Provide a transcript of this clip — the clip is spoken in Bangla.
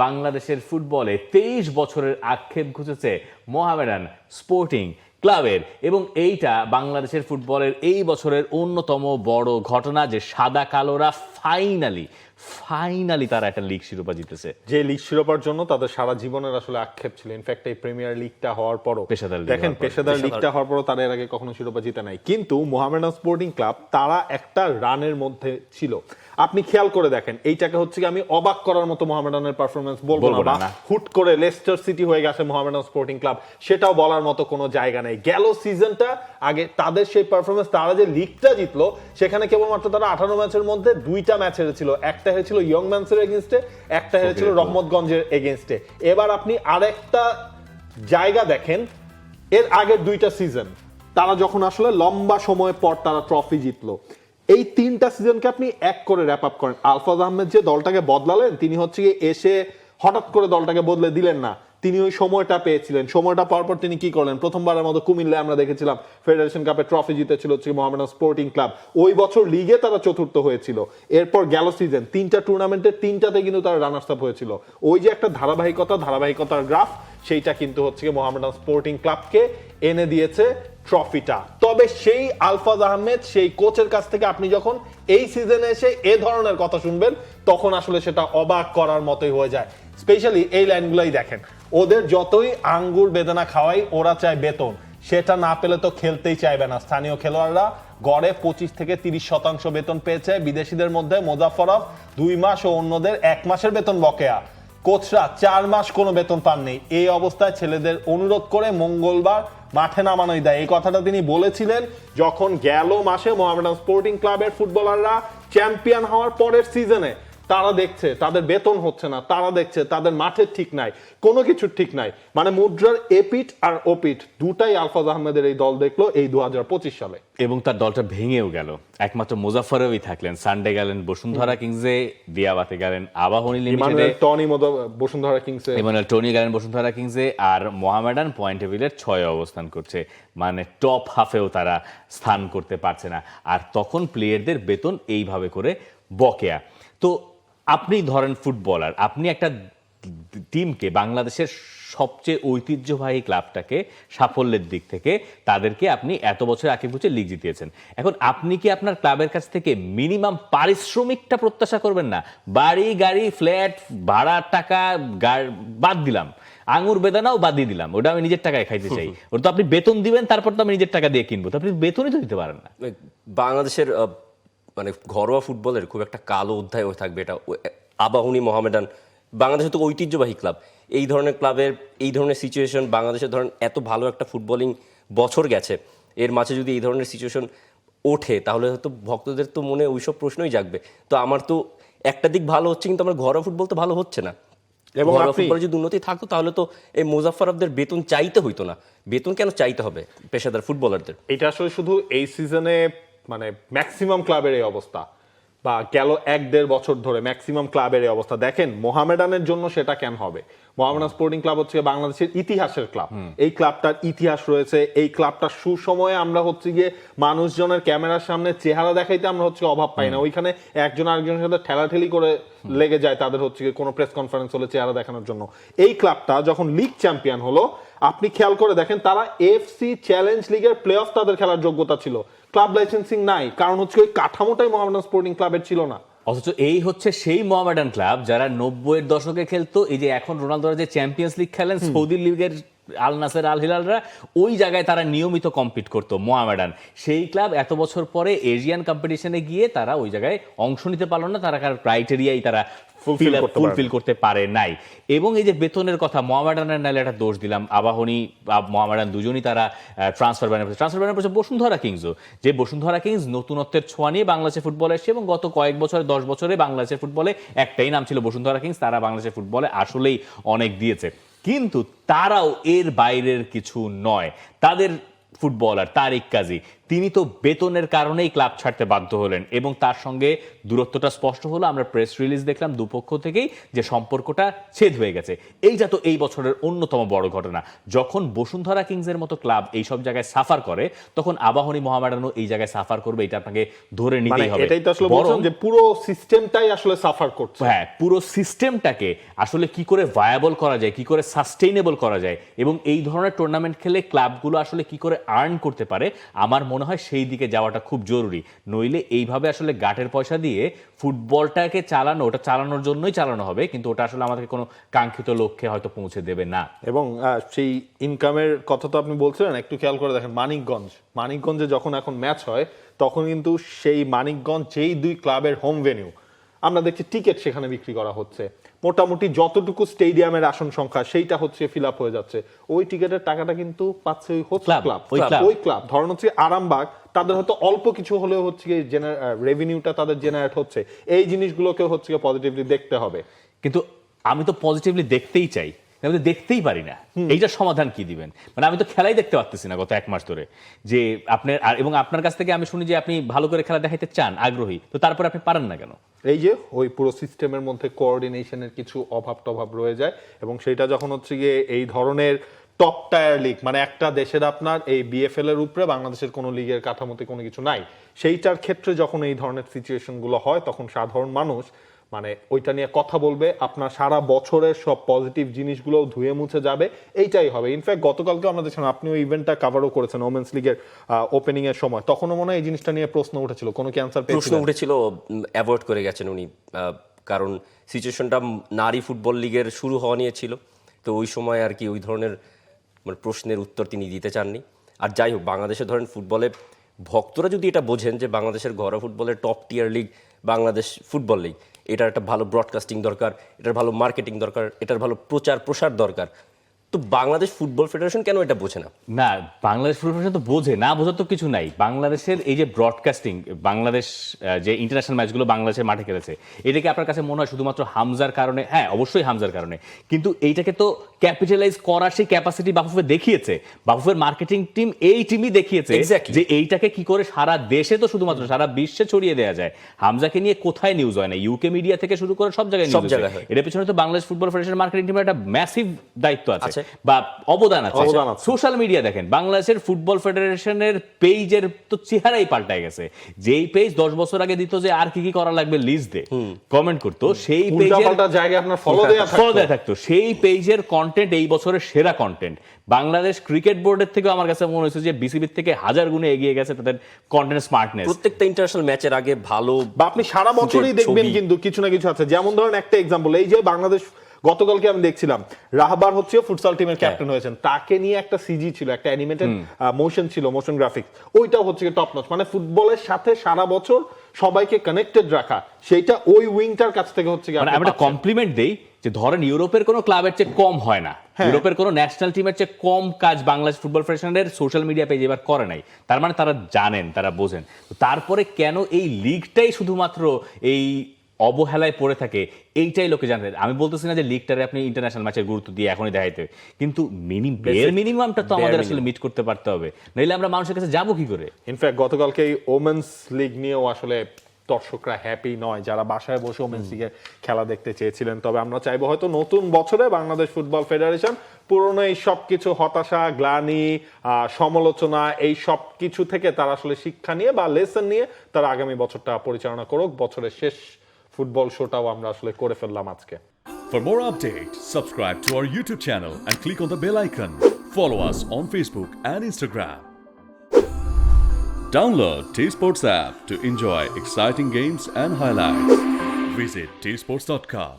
বাংলাদেশের ফুটবলে 23 বছরের আক্ষেপ ঘুচেছে মোহামেডান স্পোর্টিং ক্লাবের, এবং এইটা বাংলাদেশের ফুটবলের এই বছরের অন্যতম বড় ঘটনা যে সাদা কালোরা ফাইনালি তারা একটা লিগ শিরোপা জিতেছে, যে লিগ শিরোপার জন্য তাদের সারা জীবনের আসলে আক্ষেপ ছিল। ইনফ্যাক্ট এই প্রিমিয়ার লিগটা হওয়ার পরও দেখেন পেশাদার লিগটা হওয়ার পরও তারা এর আগে কখনো শিরোপা জিতে নাই। কিন্তু মোহামেডান স্পোর্টিং ক্লাব তারা একটা রানের মধ্যে ছিল। আপনি খেয়াল করে দেখেন, এইটাকে হচ্ছে আমি অবাক করার মতো মোহামেডানের পারফরমেন্স বলবো না, হুট করে লেস্টার সিটি হয়ে গেছে মোহামেডান স্পোর্টিং ক্লাব, সেটাও বলার মতো কোনো জায়গা নেই। গেল সিজনটা আগে তাদের সেই পারফরমেন্স, তারা যে লিগটা জিতলো সেখানে কেবলমাত্র তারা 18 ম্যাচের মধ্যে 2টা ম্যাচ হেরেছিল। একটা হেরেছিল ইয়ং ম্যানসের এগেইনস্টে, একটা হেরেছিল রহমতগঞ্জের এগেইনস্টে। এবার আপনি আরেকটা জায়গা দেখেন, এর আগের 2টা সিজন তারা যখন আসলে লম্বা সময় পর তারা ট্রফি জিতলো, এই 3টা সিজনকে আপনি এক করে র্যাপ আপ করেন। আলফাজ আহমেদ যে দলটাকে বদলালেন, তিনি হচ্ছে এসে হঠাৎ করে দলটাকে বদলে দিলেন না, তিনি ওই সময়টা পেয়েছিলেন। সময়টা পাওয়ার পর তিনি কি করলেন, প্রথমবারের মতো কুমিল্লায় আমরা দেখেছিলাম ফেডারেশন কাপে ট্রফি জিতেছিল হচ্ছে মোহামেডান স্পোর্টিং ক্লাব। ওই বছর লিগে তারা চতুর্থ হয়েছিল। এরপর গেল সিজন 3টা টুর্নামেন্টের 3টাতে কিন্তু তারা রানার্স আপ হয়েছিল। ওই যে একটা ধারাবাহিকতার গ্রাফ, সেইটা কিন্তু হচ্ছে মোহামেডান স্পোর্টিং ক্লাবকে এনে দিয়েছে ট্রফিটা। তবে সেই আলফাজ আহমেদ সেই কোচের কাছ থেকে আপনি যখন এই সিজনে এসে এ ধরনের কথা শুনবেন, তখন আসলে সেটা অবাক করার মতোই হয়ে যায়। স্পেশালি এই লাইনগুলাই দেখেন, ওদের যতই আঙ্গুর বেদানা খাওয়াই, ওরা চায় বেতন। সেটা না পেলে তো খেলতেই চাইবে না। স্থানীয় খেলোয়াড়রা গড়ে 25 থেকে 30% বেতন পেয়েছে। বিদেশিদের মধ্যে মোজাফফরভ 2 মাস ও অন্যদের 1 মাসের বেতন বকেয়া। কোচরা 4 মাস কোনো বেতন পাননি। এই অবস্থায় ছেলেদের অনুরোধ করে মঙ্গলবার মাঠে নামানোই দেয়। এই কথাটা তিনি বলেছিলেন যখন গেল মাসে মোহামেডান স্পোর্টিং ক্লাবের ফুটবলাররা চ্যাম্পিয়ন হওয়ার পরের সিজনে তারা দেখছে তাদের বেতন হচ্ছে না, তারা দেখছে তাদের মাঠের ঠিক নাই, কোনো কিছুর ঠিক নাই। মানে মুদ্রার এপিট আর ওপিট দুটাই আলফাজ আহমেদের এই দল দেখলো এই 2025 সালে, এবং তার দলটা ভেঙেও গেল। একমাত্র মোজাফফরই থাকলেন, সানডে গেলেন বসুন্ধরা কিংসে, দিয়াবাতে গেলেন আবাহনী লিমিটেডে, টনি গেলেন বসুন্ধরা কিংসে, আর মোহামেডান পয়েন্ট টেবিলের 6 অবস্থান করছে। মানে টপ হাফেও তারা স্থান করতে পারছে না। আর তখন প্লেয়ারদের বেতন এইভাবে করে বকেয়া। তো আপনি ধরেন ফুটবলার, আপনি একটা টিমকে, বাংলাদেশের সবচেয়ে ঐতিহ্যবাহী ক্লাবটাকে সাফল্যের দিক থেকে তাদেরকে আপনি এত বছর আগে বুঝে লিগ জিতিয়েছেন। এখন আপনি কি আপনার ক্লাবের কাছ থেকে মিনিমাম পারিশ্রমিকটা প্রত্যাশা করবেন না? বাড়ি গাড়ি ফ্ল্যাট ভাড়ার টাকা বাদ দিলাম, আঙুর বেদানাও বাদ দিয়ে দিলাম, ওটা আমি নিজের টাকায় খাইতে চাই, ওটা তো আপনি বেতন দিবেন, তারপর তো আমি নিজের টাকা দিয়ে কিনবো, তো আপনি বেতনই তো দিতে পারেন না। বাংলাদেশের মানে ঘরোয়া ফুটবলের খুব একটা কালো অধ্যায় হয়ে থাকবে এটা। আবাহনী মোহামেডান বাংলাদেশের তো ঐতিহ্যবাহী ক্লাব, এই ধরনের ক্লাবের এই ধরনের সিচুয়েশন, বাংলাদেশের ধরেন এত ভালো একটা ফুটবলিং বছর গেছে, এর মাঝে যদি এই ধরনের সিচুয়েশন ওঠে তাহলে হয়তো ভক্তদের তো মনে ওইসব প্রশ্নই জাগবে। তো আমার তো একটা দিক ভালো হচ্ছে, কিন্তু আমার ঘরোয়া ফুটবল তো ভালো হচ্ছে না। এবং ফুটবলে যদি উন্নতি থাকতো তাহলে তো এই মোজাফফরদের বেতন চাইতে হইতো না। বেতন কেন চাইতে হবে পেশাদার ফুটবলারদের? এটা আসলে শুধু এই সিজনে মানে ম্যাক্সিমাম ক্লাবের এই অবস্থা, বা গেল 1-1.5 বছর ধরে ম্যাক্সিমাম ক্লাবের এই অবস্থা। দেখেন মোহামেডানের জন্য সেটা কেন হবে? মোহামেডান স্পোর্টিং ক্লাব হচ্ছে বাংলাদেশের ইতিহাসের ক্লাব। এই ক্লাবটার ইতিহাস রয়েছে। এই ক্লাবটার সুসময়ে আমরা হচ্ছে গিয়ে মানুষজনের ক্যামেরার সামনে চেহারা দেখাইতে আমরা হচ্ছে অভাব পাই না। ওইখানে একজন আরেকজনের সাথে ঠেলাঠেলি করে লেগে যায় তাদের হচ্ছে গিয়ে কোনো প্রেস কনফারেন্স হলে চেহারা দেখানোর জন্য। এই ক্লাবটা যখন লিগ চ্যাম্পিয়ন হলো, আপনি খেয়াল করে দেখেন তারা এফসি চ্যালেঞ্জ লিগের প্লে অফ তাদের খেলার যোগ্যতা ছিল। ক্লাব লাইসেন্সিং নাই, কারণ হচ্ছে ওই কাঠামোটাই মোহামেডান স্পোর্টিং ক্লাবের ছিল না। অথচ এই হচ্ছে সেই মোহামেডান ক্লাব যারা 90-এর দশকে খেলতো। এই যে এখন রোনালদোরা যে চ্যাম্পিয়ন্স লিগ খেলেন, সৌদি লিগের আল নাসের আল হিলালরা, ওই জায়গায় তারা নিয়মিত কম্পিট করতো মোহামেডান। সেই ক্লাব এত বছর পরে এশিয়ান কম্পিটিশনে গিয়ে তারা ওই জায়গায় অংশ নিতে পারলো না, তারা ক্রাইটেরিয়াই তারা ফুলফিল করতে পারে নাই। এবং এই যে বেতনের কথা, মোহামেডানের নাইলে একটা দোষ দিলাম, আবাহনী মোহামেডান দুজনই তারা ট্রান্সফার ব্যানার পড়েছে বসুন্ধরা কিংসও, যে বসুন্ধরা কিংস নতুনত্বের ছোঁয়া নিয়ে বাংলাদেশের ফুটবলে এসে, এবং গত কয়েক বছরে 10 বছরে বাংলাদেশের ফুটবলে একটাই নাম ছিল বসুন্ধরা কিংস। তারা বাংলাদেশের ফুটবলে আসলেই অনেক দিয়েছে, কিন্তু তারাও এর বাইরের কিছু নয়। তাদের ফুটবলার তারিক কাজী, তিনি তো বেতনের কারণেই ক্লাব ছাড়তে বাধ্য হলেন এবং তার সঙ্গে দূরত্বটা স্পষ্ট হলো। আমরা প্রেস রিলিজ দেখলাম দুপক্ষ থেকেই যে সম্পর্কটা ছেদ হয়ে গেছে। এইটা তো এই বছরের অন্যতম বড় ঘটনা। যখন বসুন্ধরা কিংসের মতো ক্লাব এইসব জায়গায় সাফার করে তখন আবাহনী মোহামেডানও এই জায়গায় সাফার করবে, এটা আপনাকে ধরে নিতেই হবে। এটাই তো আসলে বলছেন যে পুরো সিস্টেমটাই আসলে সাফার করছে। হ্যাঁ, পুরো সিস্টেমটাকে আসলে কি করে ভায়াবল করা যায়, কি করে সাস্টেইনেবল করা যায় এবং এই ধরনের টুর্নামেন্ট খেলে ক্লাবগুলো আসলে কি করে আর্ন করতে পারে, আমার মনে হয় সেই দিকে যাওয়াটা খুব জরুরি। নইলে এইভাবে আসলে গাটের পয়সা দিয়ে ফুটবলটাকে চালানো, ওটা চালানোর জন্যই চালানো হবে, কিন্তু ওটা আসলে আমাদেরকে কোনো কাঙ্ক্ষিত লক্ষ্যে হয়তো পৌঁছে দেবে না। এবং সেই ইনকামের কথা তো আপনি বলছিলেন, একটু খেয়াল করে দেখেন মানিকগঞ্জে যখন এখন ম্যাচ হয় তখন কিন্তু সেই মানিকগঞ্জ যেই দুই ক্লাবের হোম ভেন্যু, আমরা দেখছি টিকিট সেখানে বিক্রি করা হচ্ছে, মোটামুটি যতটুকু স্টেডিয়ামের আসন সংখ্যা সেইটা হচ্ছে ফিল আপ হয়ে যাচ্ছে। ওই টিকিটের টাকাটা কিন্তু পাচ্ছে ওই হোস্ট ক্লাব, ওই ক্লাব। ধরেন হচ্ছে আরামবাগ, তাদের হয়তো অল্প কিছু হলেও হচ্ছে রেভিনিউটা তাদের জেনারেট হচ্ছে। এই জিনিসগুলোকে হচ্ছে পজিটিভলি দেখতে হবে। কিন্তু আমি তো পজিটিভলি দেখতেই চাই, আমি তো দেখতেই পারি না। এইটার সমাধান কি দিবেন? মানে আমি তো খেলাই দেখতে পারতেছি না গত 1 মাস ধরে। যে আপনার এবং আপনার কাছ থেকে আমি শুনি যে আপনি ভালো করে খেলা দেখাইতে চান, আগ্রহী, তো তারপরে আপনি পারেন না কেন? এই যে ওই পুরো সিস্টেমের মধ্যে কোঅর্ডিনেশনের কিছু অভাব রয়ে যায় এবং সেটা যখন হচ্ছে গিয়ে এই ধরনের টপ টায়ার লিগ, মানে একটা দেশের আপনার এই বিএফএল এর উপরে বাংলাদেশের কোনো লিগের কাঠামোতে কোনো কিছু নাই, সেইটার ক্ষেত্রে যখন এই ধরনের সিচুয়েশন গুলো হয় তখন সাধারণ মানুষ মানে ওইটা নিয়ে কথা বলবে, আপনার সারা বছরের সব পজিটিভ জিনিসগুলো ধুয়ে মুছে যাবে, এইটাই হবে। ইনফ্যাক্ট গতকালকে আমরা দেখছিলাম, আপনিও ইভেন্টটা কাভারও করেছেন ওমেন্স লিগের ওপেনিং এর সময়, তখনও মনে হয় এই জিনিসটা নিয়ে প্রশ্ন উঠেছিল, কোনো কি অ্যানসার পেয়েছিলেন? প্রশ্ন উঠেছিল, অ্যাভয়েড করে গেছেন উনি, কারণ সিচুয়েশনটা নারী ফুটবল লিগের শুরু হওয়া নিয়ে ছিল, তো ওই সময় আর কি ওই ধরনের মানে প্রশ্নের উত্তর তিনি দিতে চাননি। আর যাই হোক, বাংলাদেশে ধরেন ফুটবলে ভক্তরা যদি এটা বোঝেন যে বাংলাদেশের ঘরোয়া ফুটবলের টপ টিয়ার লিগ বাংলাদেশ ফুটবল লিগ, এটার একটা ভালো ব্রডকাস্টিং দরকার, এটার ভালো মার্কেটিং দরকার, এটার ভালো প্রচার প্রসার দরকার, তো বাংলাদেশ ফুটবল ফেডারেশন কেন এটা বোঝে না? না, বাংলাদেশ ফুটবল ফেডারেশন তো বোঝে, না বোঝার তো কিছু নাই। বাংলাদেশের এই যে ব্রডকাস্টিং, বাংলাদেশ যে ইন্টারন্যাশনাল ম্যাচগুলো বাংলাদেশের মাঠে খেলেছে, এটাকে আপনার কাছে মনে হয় শুধুমাত্র হামজার কারণে? হ্যাঁ, অবশ্যই হামজার কারণে, কিন্তু এইটাকে তো ক্যাপিটালাইজ করার সেই ক্যাপাসিটি বাফুফে দেখিয়েছে। বাফুফের মার্কেটিং টিম এই টিমই দেখিয়েছে যে এইটাকে কি করে সারা দেশে, তো শুধুমাত্র সারা বিশ্বে ছড়িয়ে দেওয়া যায়। হামজাকে নিয়ে কোথায় নিউজ হয় না? ইউকে মিডিয়া থেকে শুরু করে সব জায়গায় নিউজ হয়। এর পেছনে তো বাংলাদেশ ফুটবল ফেডারেশনের মার্কেটিং টিমের একটা ম্যাসিভ দায়িত্ব আছে বা অবদান আছে। সোশ্যাল মিডিয়া দেখেন, বাংলাদেশের ফুটবল ফেডারেশনের পেজের তো চেহারাই পাল্টায় গেছে। যেই পেজ 10 বছর আগে দিত যে আর কি কি করা লাগবে লিস্ট দে, কমেন্ট করতো, সেই পেজের জায়গায় আপনার ফলো দেয়া থাকতো। সেই পেজের কন্টেন্ট এই বছরের সেরা কন্টেন্ট। বাংলাদেশ ক্রিকেট বোর্ডের থেকে আমার কাছে মনে হয়েছে যে বিসিবির থেকে 1000 গুণে এগিয়ে গেছে তাদের কন্টেন্ট স্মার্টনেস। প্রত্যেকটা ইন্টারন্যাশনাল ম্যাচের আগে ভালো, বা আপনি সারা বছরই দেখবেন কিন্তু কিছু না কিছু আছে। যেমন ধরেন একটা এক্সাম্পল, এই যে বাংলাদেশ গতকালকে আমি দেখছিলাম রাহবার হচ্ছে ফুটসাল টিমের ক্যাপ্টেন হয়েছেন, তাকে নিয়ে একটা সিজি ছিল, একটা অ্যানিমেটেড মোশন ছিল, মোশন গ্রাফিক্স, ওইটাও হচ্ছে টপ নচ। মানে ফুটবলের সাথে সারা বছর সবাইকে কানেক্টেড রাখা, সেইটা ওই উইংটার কাছ থেকে হচ্ছে মানে আমরা কমপ্লিমেন্ট দেই যে ধরেন ইউরোপের কোনো ক্লাবের চেয়ে কম হয় না, ইউরোপের কোনো ন্যাশনাল টিমের চেয়ে কম কাজ বাংলাদেশ ফুটবল ফেডারেশনের সোশ্যাল মিডিয়া পেজ এবার করে নাই। তার মানে তারা জানেন, তারা বোঝেন। তারপরে কেন এই লিগটাই শুধুমাত্র এই অবহেলায় পড়ে থাকে, এইটাই লোকে জানতে। আমি বলতেছি না যে লিগটারে আপনি ইন্টারন্যাশনাল ম্যাচের গুরুত্ব দিয়ে এখনই দেখাইতে, কিন্তু মিনিমামটা তো আমাদের আসলে মিট করতে পারতে হবে, নইলে আমরা মানুষের কাছে যাবো কি করে? ইনফ্যাক্ট গতকালকে এই ওমেন্স লিগ নিয়েও আসলে দর্শকরা হ্যাপি নয়, যারা বাসায় বসে ওমেন্স লিগের খেলা দেখতে চেয়েছিলেন। তবে আমরা চাইবো হয়তো নতুন বছরে বাংলাদেশ ফুটবল ফেডারেশন পুরনো এই সব কিছু হতাশা, গ্লানি, সমালোচনা, এই সব কিছু থেকে তারা আসলে শিক্ষা নিয়ে বা লেসন নিয়ে তারা আগামী বছরটা পরিচালনা করুক। বছরের শেষ ফুটবল শোটাও আমরা আসলে করে ফেললাম আজকে। For more updates, subscribe to our YouTube channel and click on the bell icon. Follow us on Facebook and Instagram. Download T-Sports app to enjoy exciting games and highlights. Visit tsports.com.